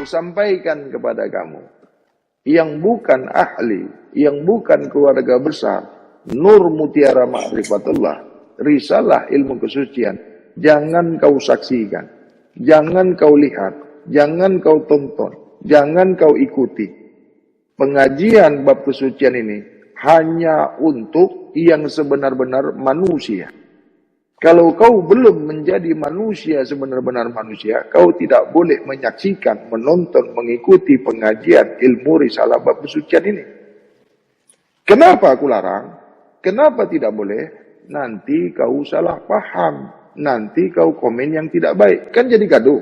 kusampaikan kepada kamu, yang bukan ahli, yang bukan keluarga besar, nur mutiara ma'rifatullah, risalah ilmu kesucian, jangan kau saksikan, jangan kau lihat, jangan kau tonton, jangan kau ikuti. Pengajian bab kesucian ini hanya untuk yang sebenar-benar manusia. Kalau kau belum menjadi manusia sebenar-benar manusia, kau tidak boleh menyaksikan, menonton, mengikuti pengajian ilmu risalah bab kesucian ini. Kenapa aku larang? Kenapa tidak boleh? Nanti kau salah paham. Nanti kau komen yang tidak baik. Kan jadi gaduh.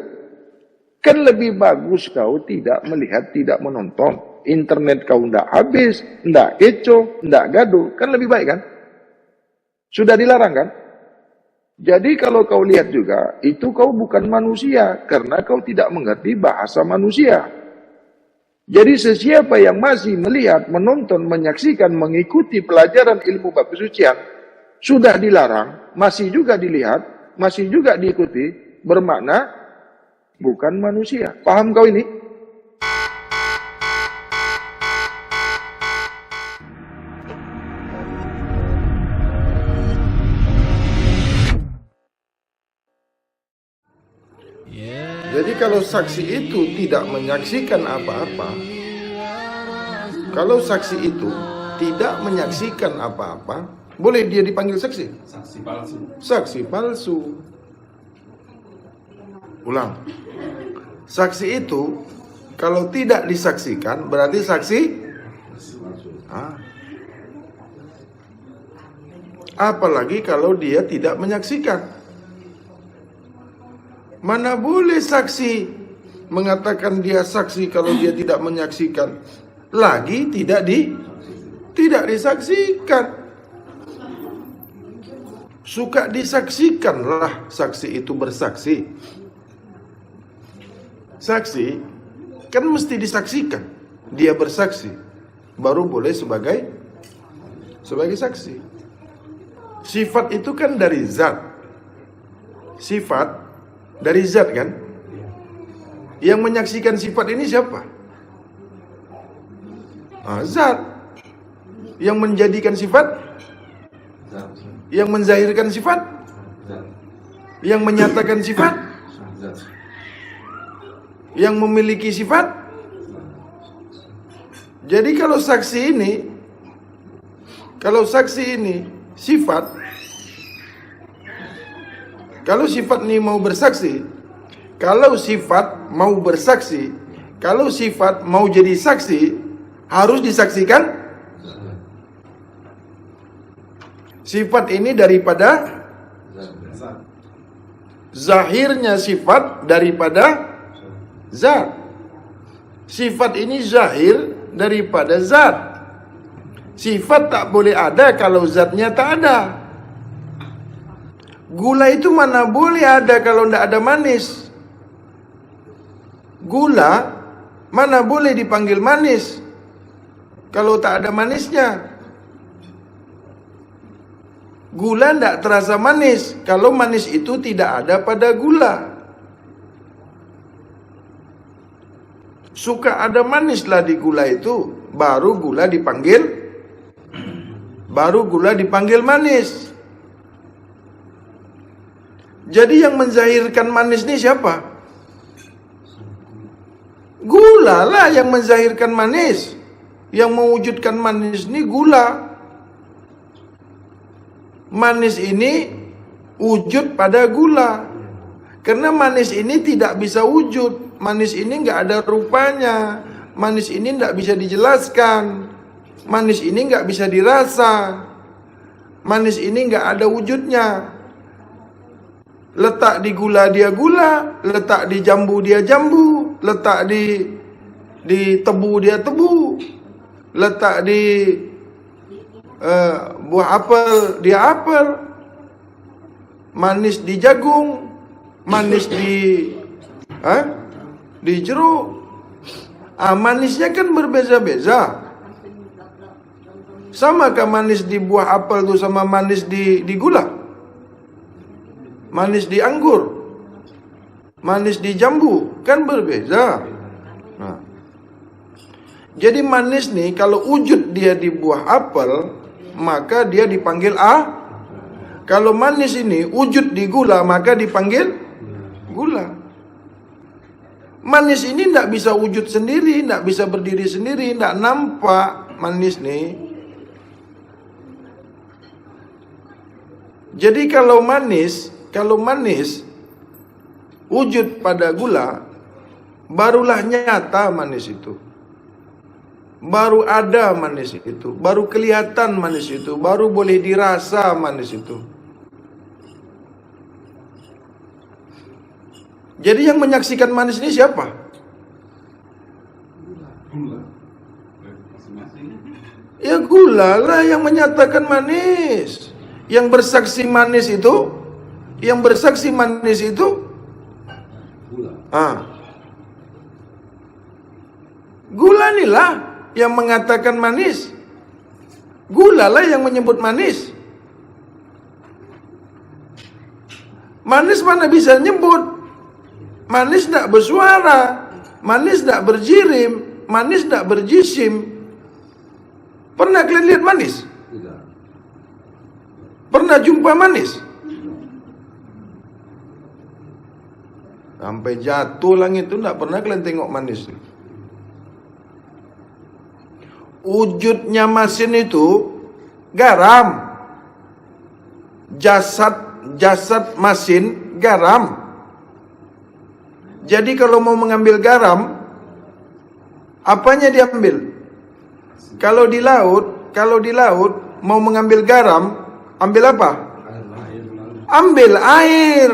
Kan lebih bagus kau tidak melihat, tidak menonton. Internet kau tidak habis, tidak kecoh, tidak gaduh. Kan lebih baik kan? Sudah dilarang kan? Jadi kalau kau lihat juga, itu kau bukan manusia, karena kau tidak mengerti bahasa manusia. Jadi sesiapa yang masih melihat, menonton, menyaksikan, mengikuti pelajaran ilmu bab kesucian, sudah dilarang, masih juga dilihat, masih juga diikuti, bermakna bukan manusia. Paham kau ini? Jadi kalau saksi itu tidak menyaksikan apa-apa, kalau saksi itu tidak menyaksikan apa-apa, boleh dia dipanggil saksi? Saksi palsu. Saksi palsu. Ulang. Saksi itu kalau tidak disaksikan berarti saksi palsu. Apalagi kalau dia tidak menyaksikan. Mana boleh saksi mengatakan dia saksi kalau dia tidak menyaksikan. Lagi tidak disaksikan. Suka disaksikanlah saksi itu bersaksi. Saksi kan mesti disaksikan. Dia bersaksi baru boleh sebagai saksi. Sifat itu kan dari zat. Sifat dari zat kan? Yang menyaksikan sifat ini siapa? Zat. Yang menjadikan sifat? Yang menzahirkan sifat? Yang menyatakan sifat? Yang memiliki sifat? Jadi kalau saksi ini sifat, kalau sifat ini mau bersaksi, kalau sifat mau bersaksi, kalau sifat mau jadi saksi, harus disaksikan sifat ini daripada zahirnya sifat daripada zat. Sifat ini zahir daripada zat. Sifat tak boleh ada kalau zatnya tak ada. Gula itu mana boleh ada kalau tidak ada manis. Gula mana boleh dipanggil manis kalau tak ada manisnya. Gula tidak terasa manis kalau manis itu tidak ada pada gula. Suka ada manislah di gula itu, baru gula dipanggil manis. Jadi yang menzahirkan manis ini siapa? Gula lah yang menzahirkan manis. Yang mewujudkan manis ini gula. Manis ini wujud pada gula. Karena manis ini tidak bisa wujud. Manis ini nggak ada rupanya. Manis ini nggak bisa dijelaskan. Manis ini nggak bisa dirasa. Manis ini nggak ada wujudnya. Letak di gula dia gula, letak di jambu dia jambu, letak di tebu dia tebu, letak di buah apel dia apel, manis di jagung, manis di jeruk. Manisnya kan berbeza-beza. Samakah manis di buah apel itu sama manis di gula? Manis di anggur, manis di jambu kan berbeza. Jadi manis nih, kalau wujud dia di buah apel, maka dia dipanggil Kalau manis ini wujud di gula, maka dipanggil gula. Manis ini tidak bisa wujud sendiri, tidak bisa berdiri sendiri, tidak nampak manis nih. Jadi kalau manis wujud pada gula, barulah nyata manis itu. Baru ada manis itu, baru kelihatan manis itu, baru boleh dirasa manis itu. Jadi yang menyaksikan manis ini siapa? Ya gula lah yang menyatakan manis. Yang bersaksi manis itu, gula inilah yang mengatakan manis. Gula lah yang menyebut manis. Manis mana bisa nyebut? Manis tidak bersuara, manis tidak berjirim, manis tidak berjisim. Pernah kalian lihat manis? Pernah jumpa manis? Sampai jatuh langit itu tidak pernah kalian tengok manis. Wujudnya masin itu garam. Jasad masin garam. Jadi kalau mau mengambil garam, apanya diambil? Kalau di laut mau mengambil garam, ambil apa? Ambil air.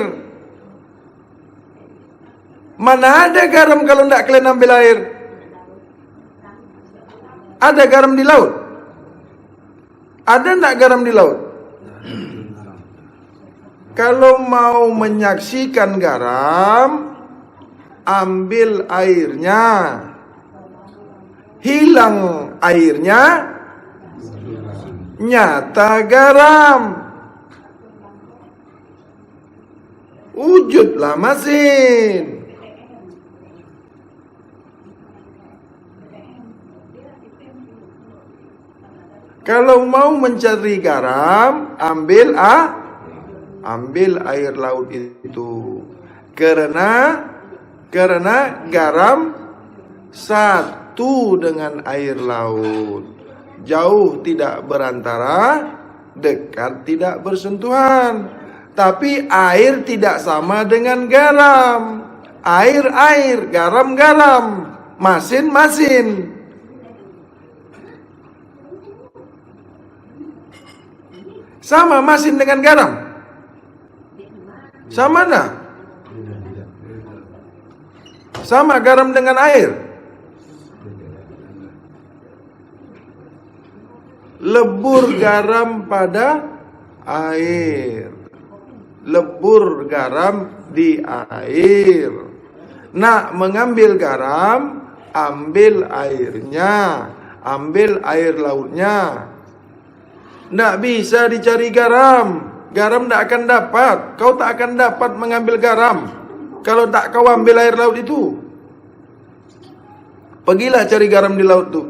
Mana ada garam kalau tidak kalian ambil air? Ada garam di laut? Ada tidak garam di laut? Kalau mau menyaksikan garam, ambil airnya, hilang airnya, nyata garam. Wujudlah masin. Kalau mau mencari garam, ambil air laut itu. Karena garam satu dengan air laut. Jauh tidak berantara, dekat tidak bersentuhan. Tapi air tidak sama dengan garam. Air, garam, masin. Sama masin dengan garam? Sama nah? Sama garam dengan air? Lebur garam pada air. Lebur garam di air. Nak mengambil garam, ambil airnya, ambil air lautnya. Tidak bisa dicari garam. Garam tidak akan dapat. Kau tak akan dapat mengambil garam kalau tak kau ambil air laut itu. Pergilah cari garam di laut itu.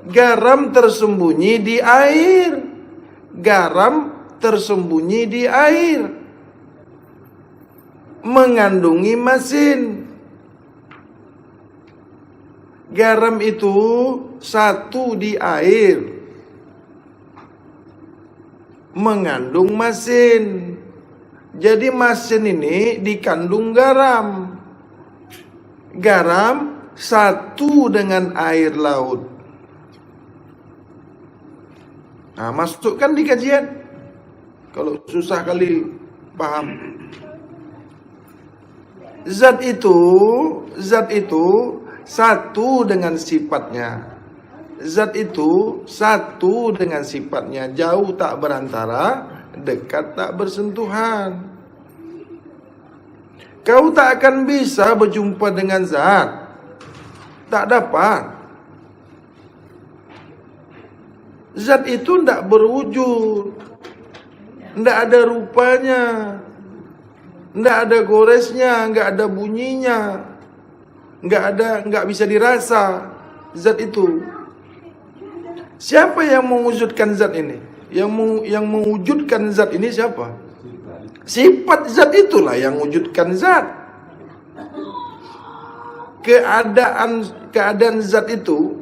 Garam tersembunyi di air. Garam tersembunyi di air. Mengandungi masin. Garam itu satu di air. Mengandung masin. Jadi masin ini dikandung garam. Garam satu dengan air laut. Nah, masukkan di kajian. Kalau susah kali paham. Zat itu satu dengan sifatnya. Zat itu satu dengan sifatnya. Jauh tak berantara, dekat tak bersentuhan. Kau tak akan bisa berjumpa dengan zat. Tak dapat. Zat itu tidak berwujud. Tidak ada rupanya. Tidak ada goresnya, tidak ada bunyinya. nggak bisa dirasa zat itu. Siapa yang mewujudkan zat ini? Yang mewujudkan zat ini siapa? Sifat zat itulah yang wujudkan zat. Keadaan zat itu,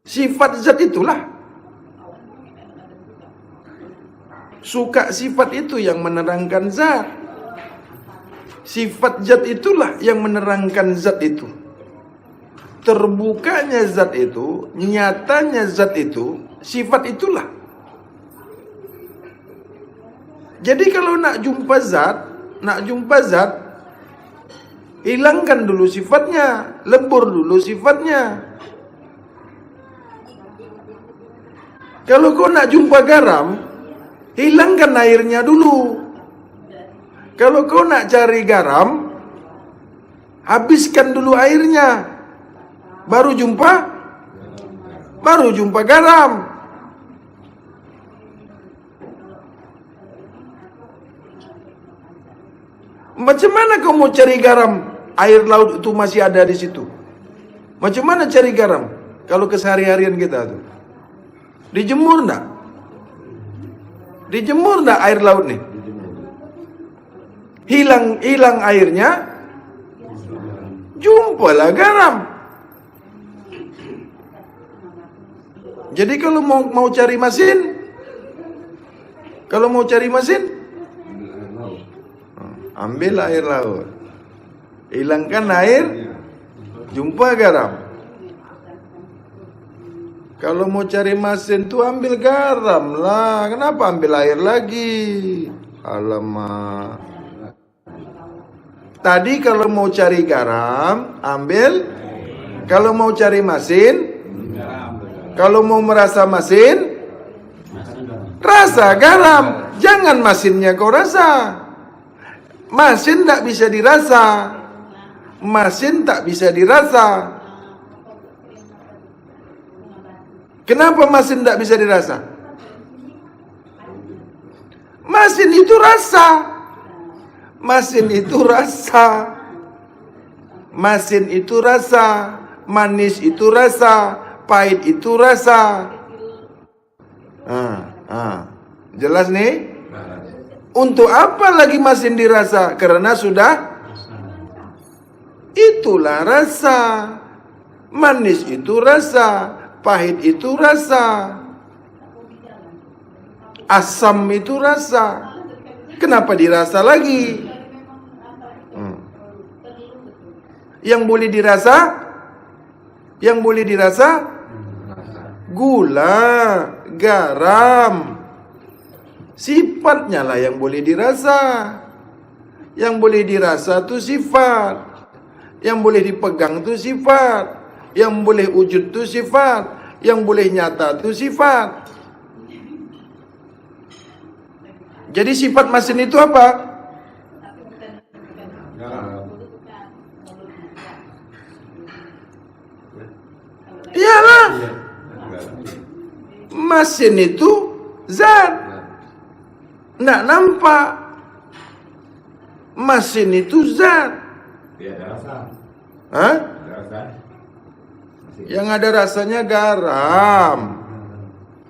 sifat zat itulah. Suka sifat itu yang menerangkan zat. Sifat zat itulah yang menerangkan zat itu. Terbukanya zat itu, nyatanya zat itu, sifat itulah. Jadi kalau nak jumpa zat, hilangkan dulu sifatnya, lebur dulu sifatnya. Kalau kau nak jumpa garam, hilangkan airnya dulu. Kalau kau nak cari garam, habiskan dulu airnya. Baru jumpa garam. Macam mana kau mau cari garam? Air laut itu masih ada di situ. Macam mana cari garam? Kalau keseharian kita tuh. Dijemur enggak? Dijemur enggak air laut nih? Hilang airnya, jumpalah garam. Jadi kalau mau cari masin, ambil air laut, hilangkan air, jumpa garam. Kalau mau cari masin tuh ambil garam lah, kenapa ambil air lagi? Alamak. Tadi kalau mau cari garam, ambil. Kalau mau cari masin, kalau mau merasa masin, rasa garam. Jangan masinnya kau rasa. Masin tak bisa dirasa. Masin tak bisa dirasa. Kenapa masin tak bisa dirasa? Masin itu rasa. Masin itu rasa. Masin itu rasa. Manis itu rasa. Pahit itu rasa. Jelas nih? Untuk apa lagi masin dirasa? Karena sudah itulah rasa. Manis itu rasa. Pahit itu rasa. Asam itu rasa. Kenapa dirasa lagi? Yang boleh dirasa? Yang boleh dirasa? Gula, garam. Sifatnya lah yang boleh dirasa. Yang boleh dirasa itu sifat. Yang boleh dipegang itu sifat. Yang boleh wujud itu sifat. Yang boleh nyata itu sifat. Jadi sifat masin itu apa? Iyalah. Masin itu zat. Nggak nampak. Masin itu zat. Hah? Yang ada rasanya garam.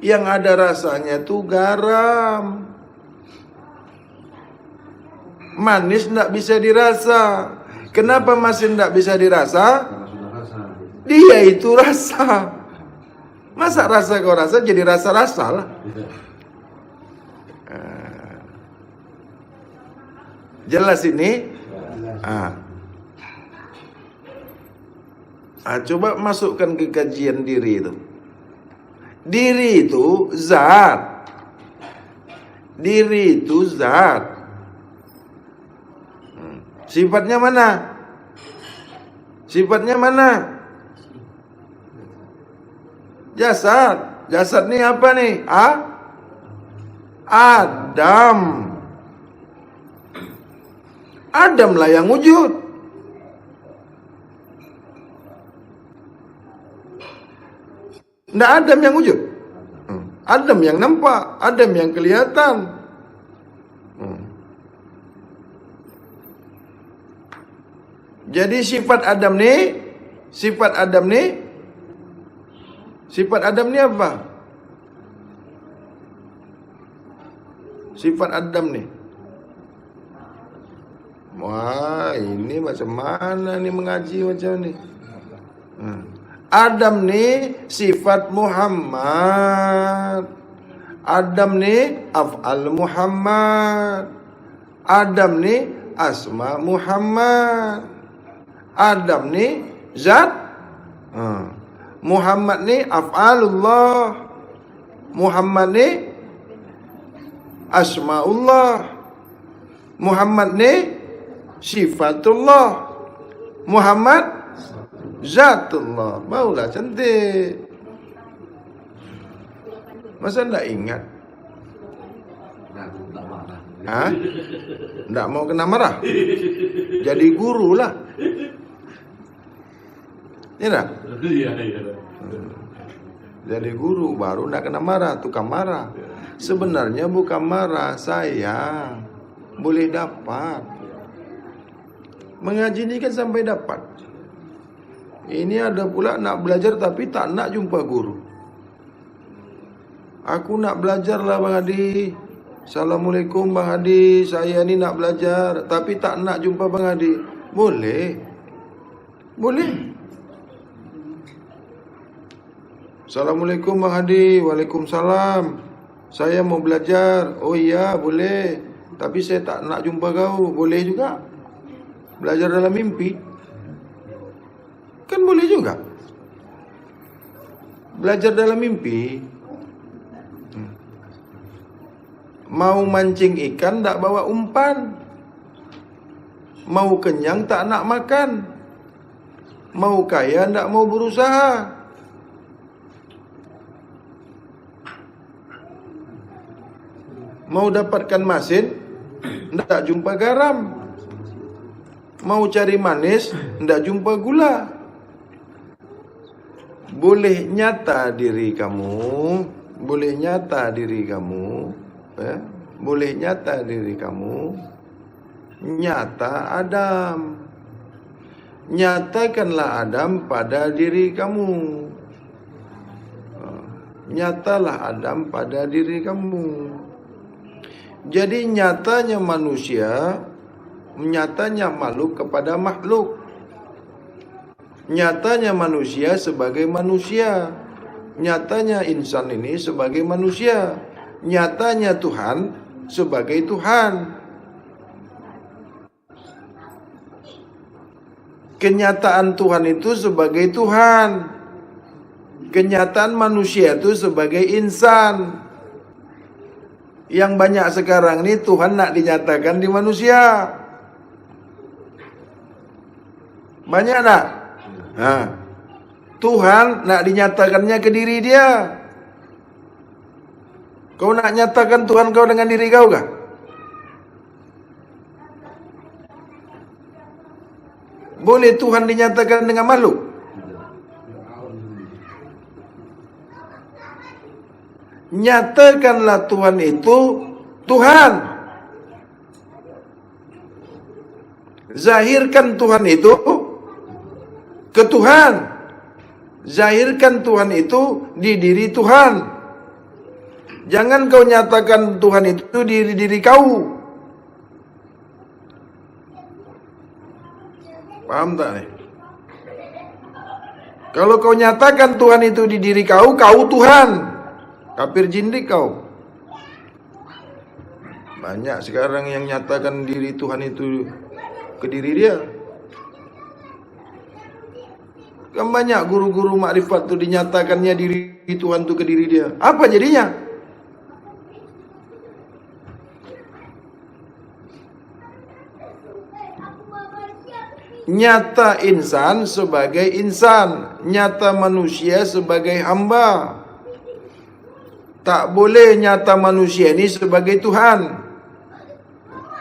Yang ada rasanya itu garam. Manis tidak bisa dirasa. Kenapa masin tidak bisa dirasa? Dia itu rasa. Masa rasa kau rasa jadi rasa-rasa lah. Jelas ini? Coba masukkan ke kajian diri itu. Diri itu zat. Diri itu zat. Sifatnya mana? Sifatnya mana? Jasad. Jasad ini apa nih? Adam. Adam lah yang wujud. Nggak Adam yang wujud. Adam yang nampak. Adam yang kelihatan. Jadi sifat Adam ni apa? Sifat Adam ni. Wah, ini macam mana ni mengaji macam ni? Adam ni sifat Muhammad. Adam ni af'al Muhammad. Adam ni asma Muhammad. Adam ni zat. Muhammad ni af'alullah. Muhammad ni asmaullah. Muhammad ni sifatullah. Muhammad zatullah. Maulah cantik. Masa enggak ingat? Hah? Enggak mau kena marah? Jadi guru lah. Ya tak? Iya. Jadi guru baru enggak kena marah, tukang marah. Sebenarnya bukan marah, sayang. Boleh dapat. Mengaji ni kan sampai dapat. Ini ada pula nak belajar tapi tak nak jumpa guru. Aku nak belajar lah Bang Hadi. Assalamualaikum Bang Hadi, saya ni nak belajar tapi tak nak jumpa Bang Hadi. Boleh. Boleh. Assalamualaikum Bang Hadi. Waalaikumsalam. Saya mau belajar. Oh iya, boleh. Tapi saya tak nak jumpa kau. Boleh juga. Belajar dalam mimpi. Kan boleh juga. Belajar dalam mimpi. Mau mancing ikan tak bawa umpan. Mau kenyang tak nak makan. Mau kaya tak mau berusaha. Mau dapatkan masin tak jumpa garam. Mau cari manis tak jumpa gula. Boleh nyata diri kamu. Boleh nyata diri kamu. Boleh nyata diri kamu. Nyata Adam. Nyatakanlah Adam pada diri kamu. Nyatalah Adam pada diri kamu. Jadi nyatanya manusia, nyatanya makhluk kepada makhluk. Nyatanya manusia sebagai manusia. Nyatanya insan ini sebagai manusia. Nyatanya Tuhan sebagai Tuhan. Kenyataan Tuhan itu sebagai Tuhan. Kenyataan manusia itu sebagai insan. Yang banyak sekarang ini Tuhan nak dinyatakan di manusia. Banyak tak? Tuhan nak dinyatakannya ke diri dia. Kau nak nyatakan Tuhan kau dengan diri kau kah? Boleh Tuhan dinyatakan dengan makhluk? Nyatakanlah Tuhan itu Tuhan. Zahirkan Tuhan itu ke Tuhan. Zahirkan Tuhan itu di diri Tuhan. Jangan kau nyatakan Tuhan itu di diri kau. Paham tak nih? Kalau kau nyatakan Tuhan itu di diri kau, kau Tuhan. Kafir jindik kau. Banyak sekarang yang nyatakan diri Tuhan itu ke diri dia. Kan banyak guru-guru makrifat itu dinyatakannya diri Tuhan itu ke diri dia. Apa jadinya? Nyata insan sebagai insan, nyata manusia sebagai hamba. Tak boleh nyata manusia ini sebagai Tuhan.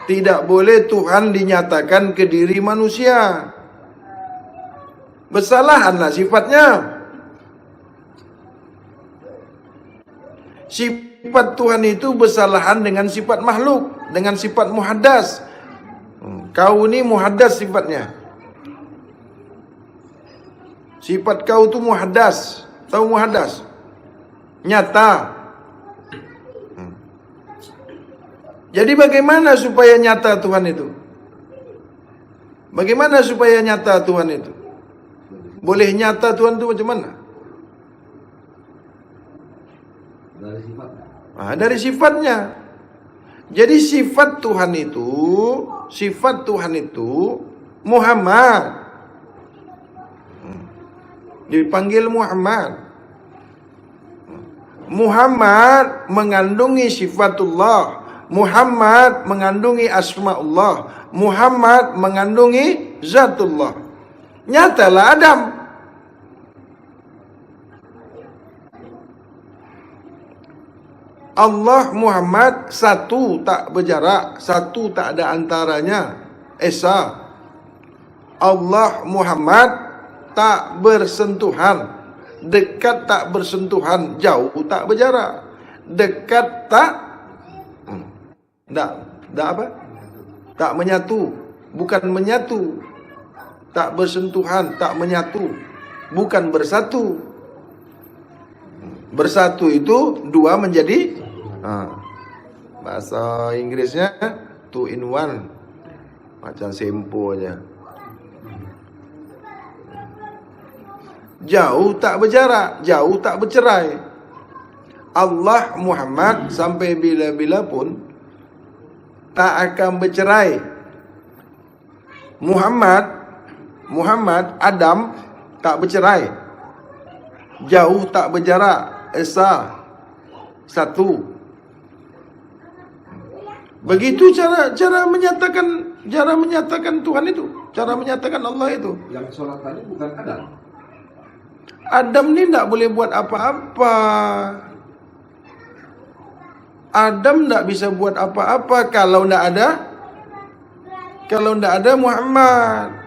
Tidak boleh Tuhan dinyatakan ke diri manusia. Bersalahanlah sifatnya. Sifat Tuhan itu bersalahan dengan sifat makhluk, dengan sifat muhaddas. Kau ini muhaddas sifatnya. Sifat kau itu muhaddas. Tahu muhaddas? Nyata. Jadi bagaimana supaya nyata Tuhan itu? Bagaimana supaya nyata Tuhan itu? Boleh nyata Tuhan itu macam mana? Dari sifatnya. Dari sifatnya. Jadi sifat Tuhan itu Muhammad. Dipanggil Muhammad. Muhammad mengandungi sifatullah. Muhammad mengandungi asma'ullah. Muhammad mengandungi zatullah. Nyatalah Adam. Allah Muhammad satu, tak berjarak, satu tak ada antaranya. Esa. Allah Muhammad tak bersentuhan. Dekat tak bersentuhan, jauh tak berjarak. Dekat tak apa? Tak menyatu, bukan menyatu. Tak bersentuhan, tak menyatu, bukan bersatu. Bersatu itu dua menjadi bahasa Inggrisnya 2 in 1. Macam sempo aja. Jauh tak berjarak, jauh tak bercerai. Allah Muhammad sampai bila-bila pun tak akan bercerai. Muhammad Adam tak bercerai. Jauh tak berjarak, esa satu. Begitu cara menyatakan Tuhan itu, cara menyatakan Allah itu. Yang sholat tadi bukan Adam. Adam ni tak boleh buat apa-apa. Adam tak bisa buat apa-apa kalau tak ada Muhammad.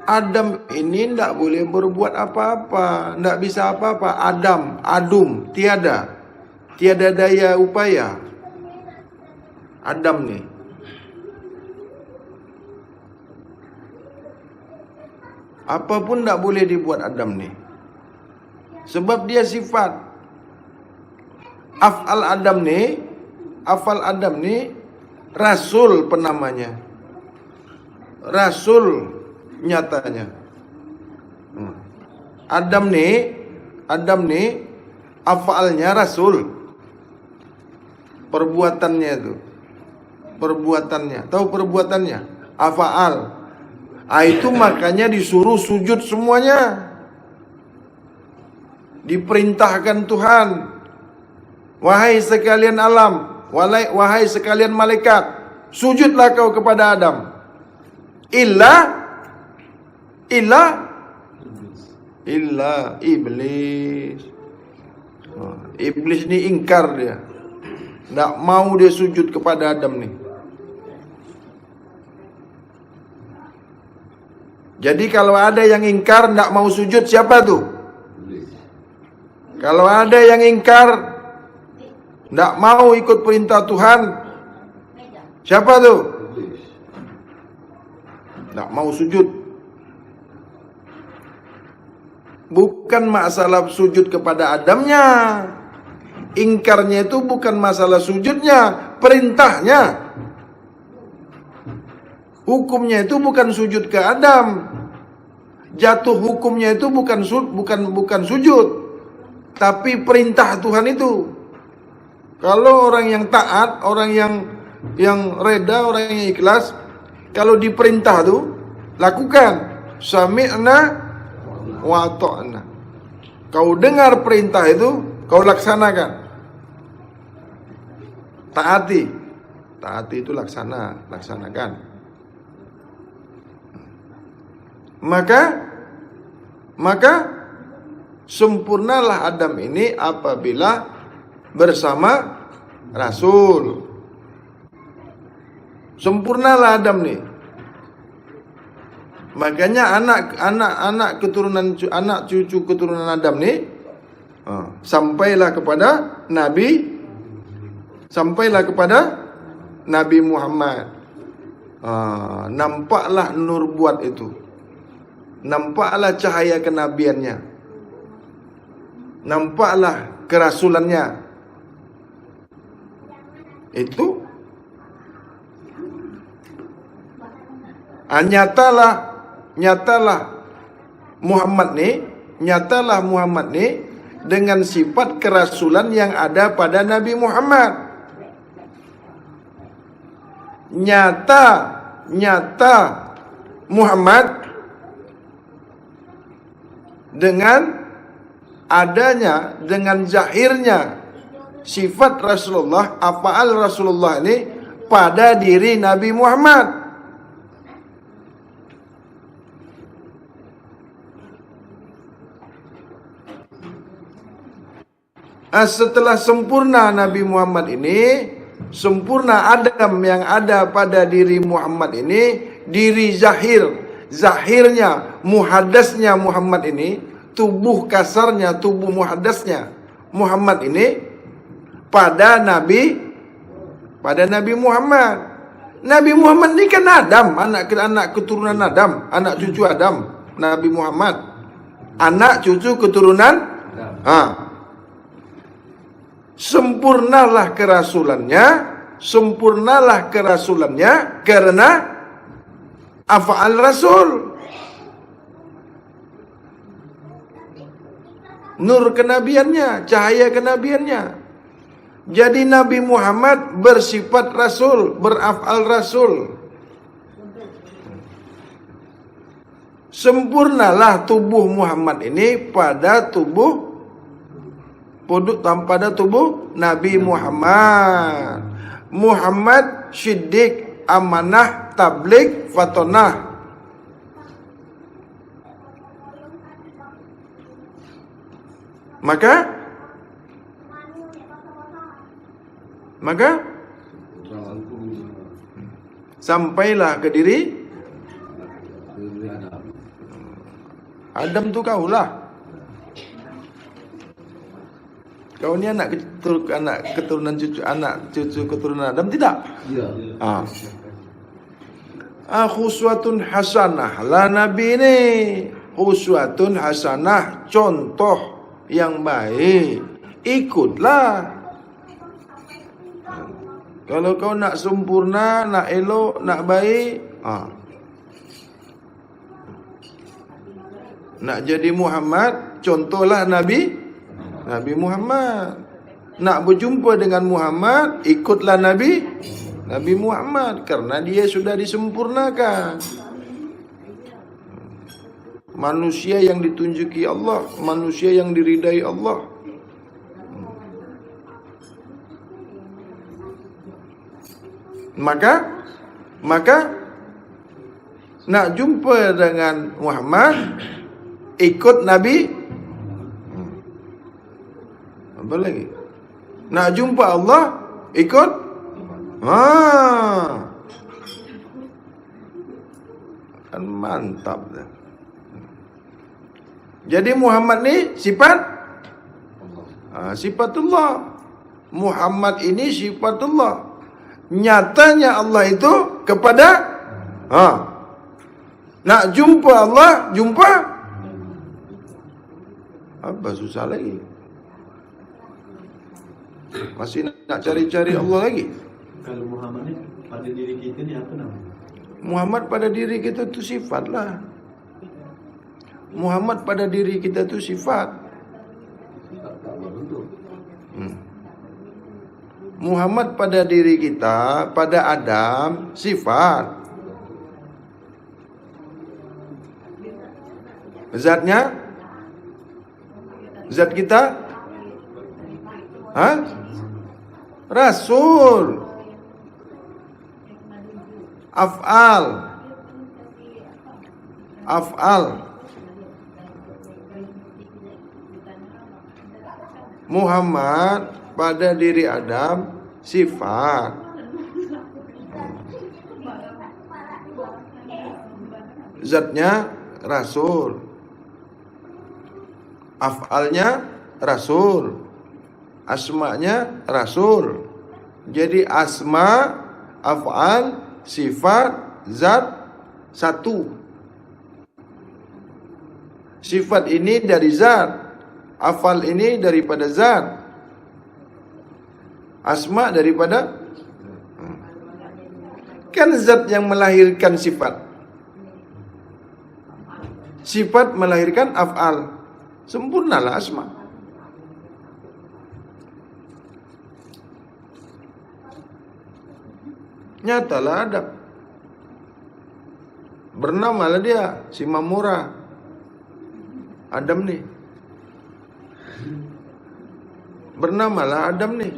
Adam ini tak boleh berbuat apa-apa, tak bisa apa-apa. Adum, tiada daya upaya. Adam ni. Apapun tak boleh dibuat Adam ni. Sebab dia sifat. Af'al Adam ni Rasul penamanya. Rasul nyatanya. Adam ni af'alnya Rasul. Perbuatannya itu. Tahu perbuatannya? Af'al. Itu makanya disuruh sujud semuanya. Diperintahkan Tuhan, wahai sekalian alam, wahai sekalian malaikat, sujudlah kau kepada Adam. Illa iblis. Iblis ni ingkar dia. Tak mau dia sujud kepada Adam ni. Jadi kalau ada yang ingkar tak mau sujud, siapa tu? Kalau ada yang ingkar, tak mau ikut perintah Tuhan, siapa tu? Tak mau sujud. Bukan masalah sujud kepada Adamnya. Ingkarnya itu bukan masalah sujudnya, perintahnya. Hukumnya itu bukan sujud ke Adam. Jatuh hukumnya itu bukan sujud. Tapi perintah Tuhan itu. Kalau orang yang taat, orang yang reda, orang yang ikhlas, kalau diperintah tu lakukan. Sami'na wa ata'na. Kau dengar perintah itu, kau laksanakan. Taati itu laksanakan. Maka sempurnalah Adam ini apabila bersama Rasul. Sempurnalah Adam ni. Makanya anak cucu keturunan Adam ni sampailah kepada Nabi Muhammad. Nampaklah nubuat itu. Nampaklah cahaya kenabiannya. Nampaklah kerasulannya. Itu nyatalah Muhammad ni dengan sifat kerasulan yang ada pada Nabi Muhammad. Nyata Muhammad dengan adanya, dengan zahirnya sifat Rasulullah, afaal Rasulullah ini pada diri Nabi Muhammad. Setelah sempurna Nabi Muhammad ini, sempurna Adam yang ada pada diri Muhammad ini, diri zahirnya, muhaddasnya Muhammad ini, tubuh kasarnya, tubuh muhaddasnya Muhammad ini pada Nabi Muhammad. Nabi Muhammad ini kan Adam, anak keturunan Adam, anak cucu Adam. Nabi Muhammad anak cucu keturunan Sempurnalah kerasulannya karena afaal Rasul. Nur kenabiannya, cahaya kenabiannya. Jadi Nabi Muhammad bersifat Rasul, berafal Rasul. Sempurnalah tubuh Muhammad ini pada tubuh Nabi Muhammad. Muhammad Siddiq, amanah, tabligh, fatonah. Maka sampailah ke diri Adam tu kaulah. Kau ni anak keturunan cucu keturunan Adam tidak? Iya. Khuswatun hasanah lah Nabi ni. Khuswatun hasanah, contoh yang baik. Ikutlah. Kalau kau nak sempurna, nak elok, nak baik, nak jadi Muhammad, contohlah Nabi Muhammad. Nak berjumpa dengan Muhammad, ikutlah Nabi Muhammad, karena dia sudah disempurnakan. Manusia yang ditunjuki Allah, manusia yang diridai Allah. Maka nak jumpa dengan Muhammad, ikut Nabi. Apa lagi? Nak jumpa Allah, ikut. Kan mantap dah. Jadi Muhammad ni sifatullah. Muhammad ini sifatullah. Nyatanya Allah itu kepada nak jumpa Allah, jumpa apa susah lagi? Masih nak cari-cari Allah lagi. Kalau Muhammad ni pada diri kita ni apa namanya? Muhammad pada diri kita tu sifat lah. Muhammad pada diri kita tu sifat. Muhammad pada diri kita, pada Adam, sifat. Zatnya, zat kita, Rasul. Af'al. Muhammad pada diri Adam sifat. Zatnya Rasul. Af'alnya Rasul. Asma'nya Rasul. Jadi asma, af'al, sifat, zat satu. Sifat ini dari zat, afal ini daripada zat, asma daripada. Kan zat yang melahirkan sifat. Sifat melahirkan af'al. Sempurnalah asma. Nyatalah Adam. Bernamalah dia si Mamura. Adam nih. Bernamalah Adam nih.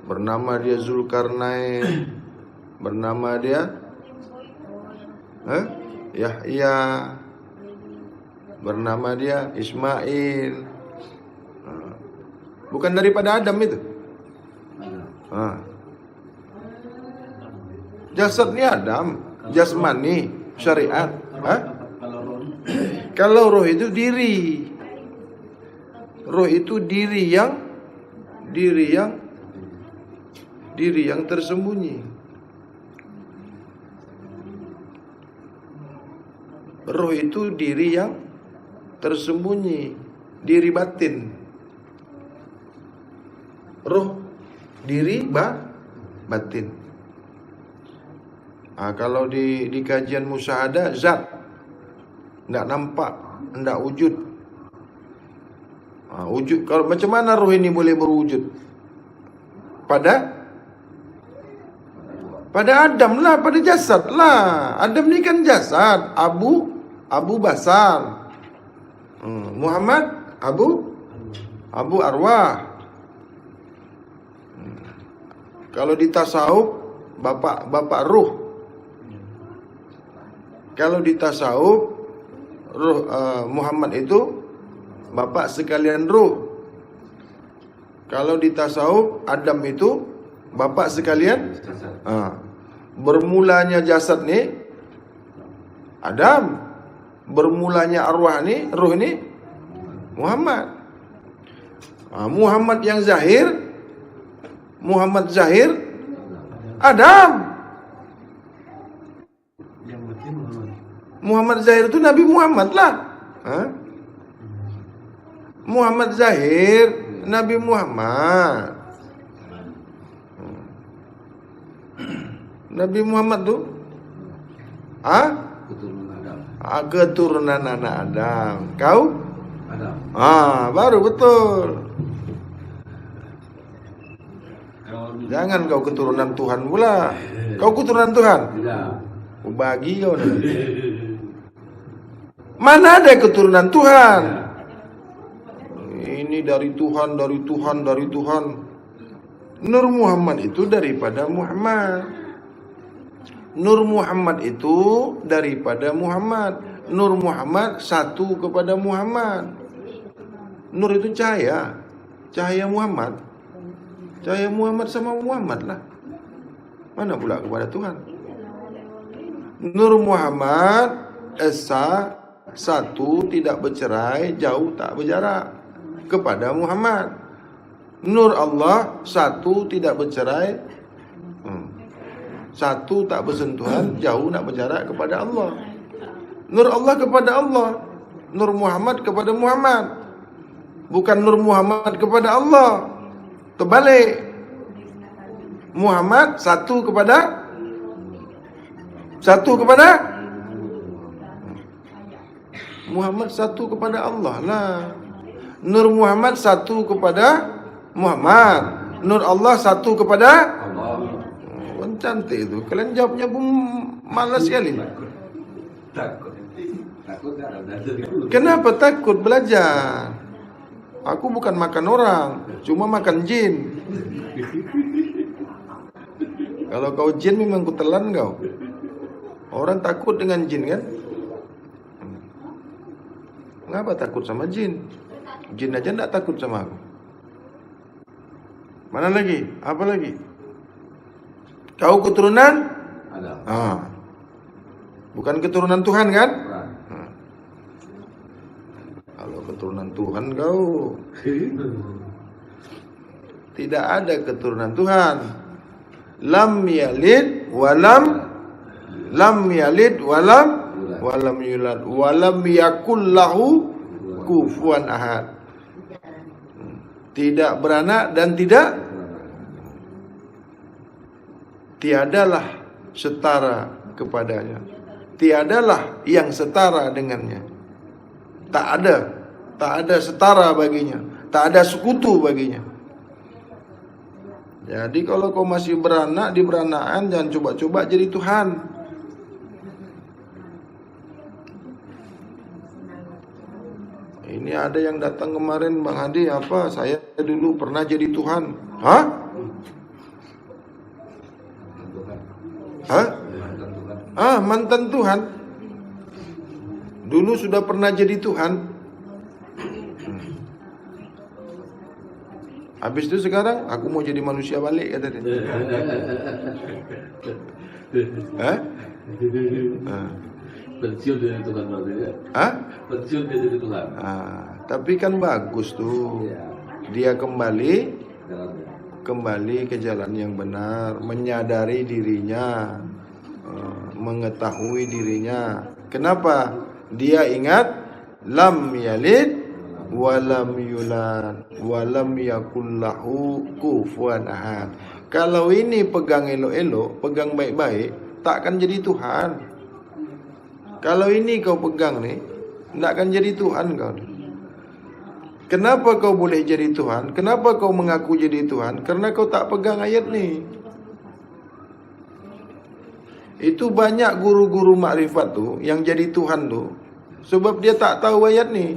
Bernama dia Zulkarnain. Bernama dia Yahya. Bernama dia Ismail. Bukan daripada Adam itu. Jasadnya Adam, jasmani, syariat. Kalau roh itu diri. Roh itu diri yang tersembunyi. Roh itu diri yang tersembunyi, diri batin. Roh diri batin. Kalau di kajian musyahadah zat enggak nampak, enggak wujud. Wujud kalau macam mana roh ini boleh berwujud? Pada Adam lah, pada jasad lah. Adam ni kan jasad, Abu basar. Muhammad Abu arwah. Kalau di tasawuf bapak ruh. Kalau di tasawuf ruh Muhammad itu bapak sekalian ruh. Kalau di tasawuf Adam itu bapak sekalian. Bermulanya jasad ni Adam. Bermulanya arwah ni, ruh ni Muhammad. Muhammad yang zahir, Adam. Muhammad zahir itu Nabi Muhammad lah. Muhammad zahir, Nabi Muhammad. Nabi Muhammad tu keturunan anak Adam. Kau? Adam. Baru betul. Jangan kau keturunan Tuhan pula. Kau keturunan Tuhan? Tidak. Bagi kau nih. Mana ada keturunan Tuhan? Ini dari Tuhan. Nur Muhammad itu daripada Muhammad. Nur Muhammad itu daripada Muhammad. Nur Muhammad satu kepada Muhammad. Nur itu cahaya. Cahaya Muhammad. Cahaya Muhammad sama Muhammad lah. Mana pula kepada Tuhan? Nur Muhammad Esa satu tidak bercerai, jauh tak berjarak kepada Muhammad. Nur Allah satu tidak bercerai, satu tak bersentuhan, jauh nak berjarak kepada Allah. Nur Allah kepada Allah. Nur Muhammad kepada Muhammad. Bukan Nur Muhammad kepada Allah. Terbalik. Muhammad satu kepada Muhammad satu kepada Allah lah. Nur Muhammad satu kepada Muhammad. Nur Allah satu kepada Allah. Cantik itu. Kalian jawabnya pun malas sekali. Takut tak ada. Kenapa takut belajar? Aku bukan makan orang, cuma makan jin. Kalau kau jin memang ku telan kau. Orang takut dengan jin kan? Kenapa takut sama jin? Jin aja enggak takut sama aku. Mana lagi? Apa lagi? Kau keturunan Adam. Bukan keturunan Tuhan kan? Bukan. Kalau keturunan Tuhan kau tidak ada keturunan Tuhan. Lam yalid lam yalid walam yulad walam yakul lahu kufuwan ahad. Tidak beranak dan tiadalah setara kepadanya. Tiadalah yang setara dengannya. Tak ada setara baginya. Tak ada sekutu baginya. Jadi kalau kau masih beranak di beranakan, jangan coba-coba jadi Tuhan. Ini ada yang datang kemarin, Bang Hadi, apa? Saya dulu pernah jadi Tuhan. Hah? Mantan Tuhan. Dulu sudah pernah jadi Tuhan. Habis itu sekarang aku mau jadi manusia balik, kata dia. Pensiun dari Tuhan berarti ya? Pensiun dari Tuhan. Tapi kan bagus tuh. Dia kembali ke jalan yang benar, menyadari dirinya, mengetahui dirinya. Kenapa? Dia ingat lam yalid walam yulad walam yakul lahu kufuwan ahad. Kalau ini pegang elok-elok, pegang baik-baik, tak akan jadi Tuhan. Kalau ini kau pegang nih, tak akan jadi Tuhan kau. Kenapa kau boleh jadi Tuhan? Kenapa kau mengaku jadi Tuhan? Karena kau tak pegang ayat nih. Itu banyak guru-guru makrifat tuh yang jadi Tuhan tuh, sebab dia tak tahu ayat nih.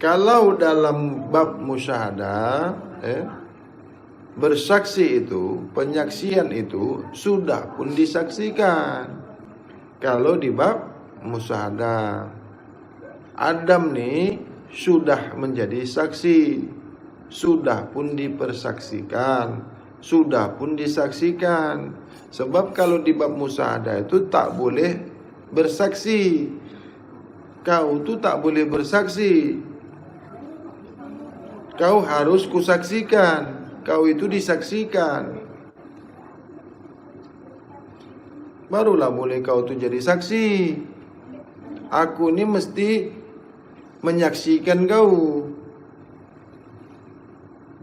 Kalau dalam bab musyahadah, bersaksi itu, penyaksian itu sudah pun disaksikan. Kalau di bab musyahadah, Adam nih sudah menjadi saksi, sudah pun dipersaksikan, sudah pun disaksikan. Sebab kalau di bab musyahadah itu tak boleh bersaksi. Kau tuh tak boleh bersaksi. Kau harus kusaksikan. Kau itu disaksikan. Barulah boleh kau tuh jadi saksi. Aku ini mesti menyaksikan kau.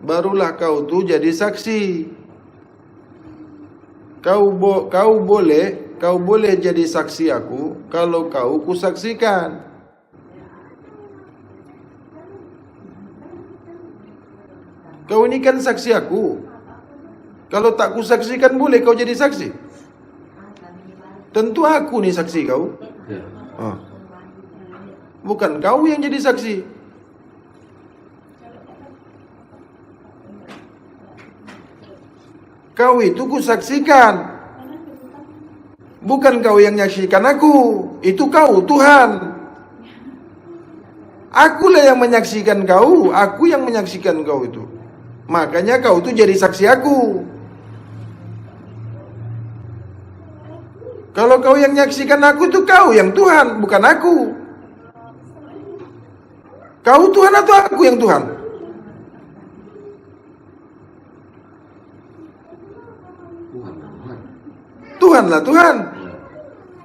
Barulah kau tuh jadi saksi. Kau boleh jadi saksi aku kalau kau kusaksikan. Kau ini kan saksi aku. Kalau tak kusaksikan boleh kau jadi saksi? Tentu aku nih saksi kau. Bukan kau yang jadi saksi. Kau itu kusaksikan. Bukan kau yang menyaksikan aku. Itu kau, Tuhan. Akulah yang menyaksikan kau. Aku yang menyaksikan kau itu. Makanya kau itu jadi saksi aku. Kalau kau yang menyaksikan aku itu kau yang Tuhan, bukan aku. Kau Tuhan atau aku yang Tuhan? Tuhanlah Tuhan.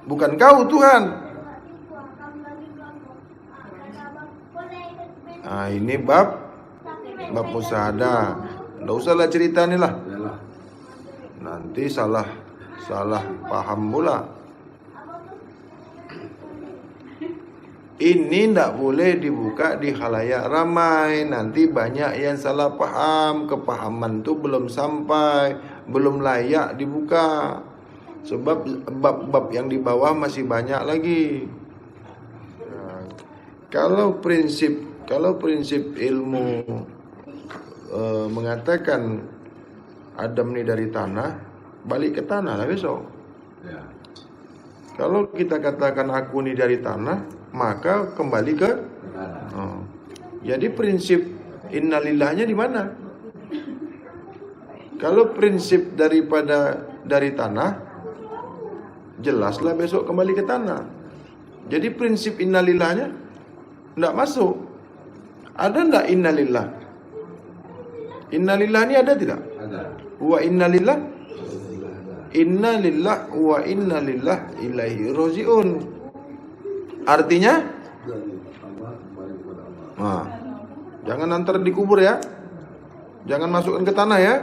Bukan kau Tuhan. Nah, ini bab musyahadah. Nggak usahlah cerita ni lah. Nanti salah paham pula. Ini ndak boleh dibuka di khalayak ramai. Nanti banyak yang salah paham. Kepahaman tu belum sampai, belum layak dibuka. Sebab bab-bab yang di bawah masih banyak lagi. Kalau prinsip ilmu mengatakan Adam ni dari tanah, balik ke tanah lah besok. Kalau kita katakan aku ni dari tanah, maka kembali ke Jadi prinsip innalillahnya di mana? Kalau prinsip dari tanah, jelaslah besok kembali ke tanah. Jadi prinsip innalillahnya tidak masuk. Ada tidak innalillah? Innalillah ini ada tidak? Ada. Wa innalillah. Innalillah wa innalillah ilaihi rajiun. Artinya? Dari Allah kembali kepada Allah. Nah, jangan antar dikubur ya. Jangan masukkan ke tanah ya.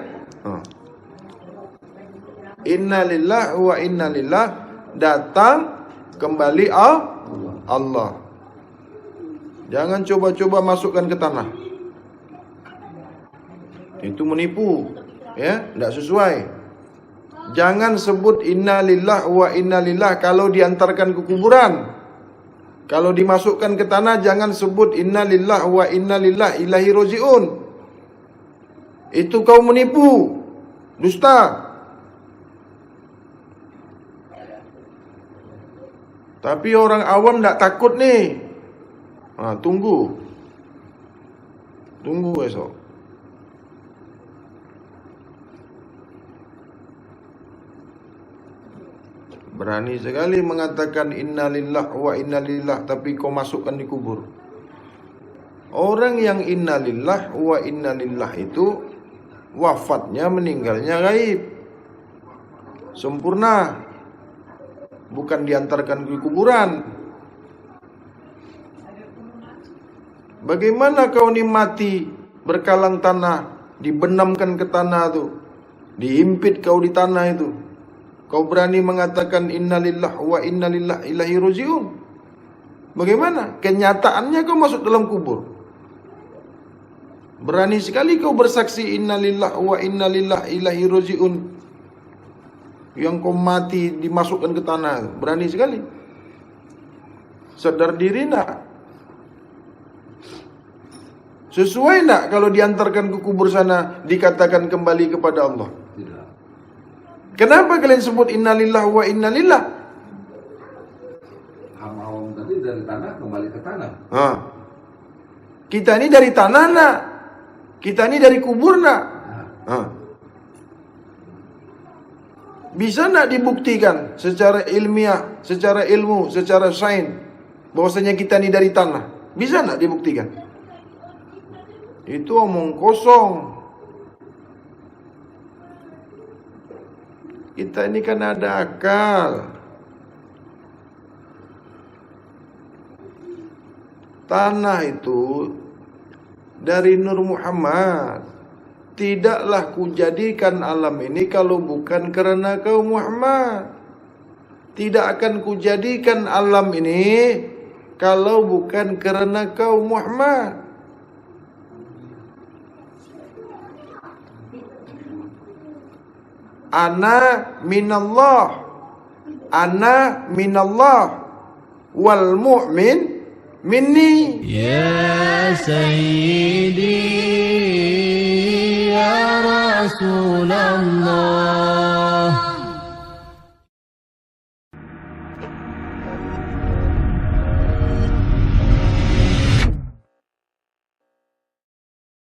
Innalillah wa innalillah, datang kembali Allah. Jangan coba-coba masukkan ke tanah. Itu menipu, ya, tidak sesuai. Jangan sebut innalillah wa innalillah kalau diantarkan ke kuburan. Kalau dimasukkan ke tanah jangan sebut innalillah wa innalillah ilaihi rajiun. Itu kau menipu, dusta. Tapi orang awam tidak takut nih. Tunggu besok. Berani sekali mengatakan innalillah wa innalillah, tapi kau masukkan di kubur. Orang yang innalillah wa innalillah itu wafatnya, meninggalnya gaib, sempurna, bukan diantarkan ke kuburan. Bagaimana kau ini mati berkalang tanah, dibenamkan ke tanah itu, dihimpit kau di tanah itu, kau berani mengatakan innalillah wa innalillah ilaihi rajiun? Bagaimana? Kenyataannya kau masuk dalam kubur. Berani sekali kau bersaksi innalillah wa innalillah ilaihi rajiun, yang kau mati dimasukkan ke tanah. Berani sekali. Sadar diri enggak? Sesuai enggak kalau diantarkan ke kubur sana dikatakan kembali kepada Allah? Tidak. Kenapa kalian sebut innalillah wa innalillah? Awam tadi dari tanah kembali ke tanah. Kita ini dari tanah nak? Kita ini dari kubur nak? Bisa nak dibuktikan secara ilmiah, secara ilmu, secara sains bahwasanya kita ini dari tanah? Bisa nak dibuktikan? Itu omong kosong. Kita ini kan ada akal. Tanah itu dari Nur Muhammad. Tidaklah kujadikan alam ini kalau bukan karena kau Muhammad. Tidak akan kujadikan alam ini kalau bukan karena kau Muhammad. Ana minallah, ana minallah, wal mu'min minni. Ya Sayyidi ya Rasulullah.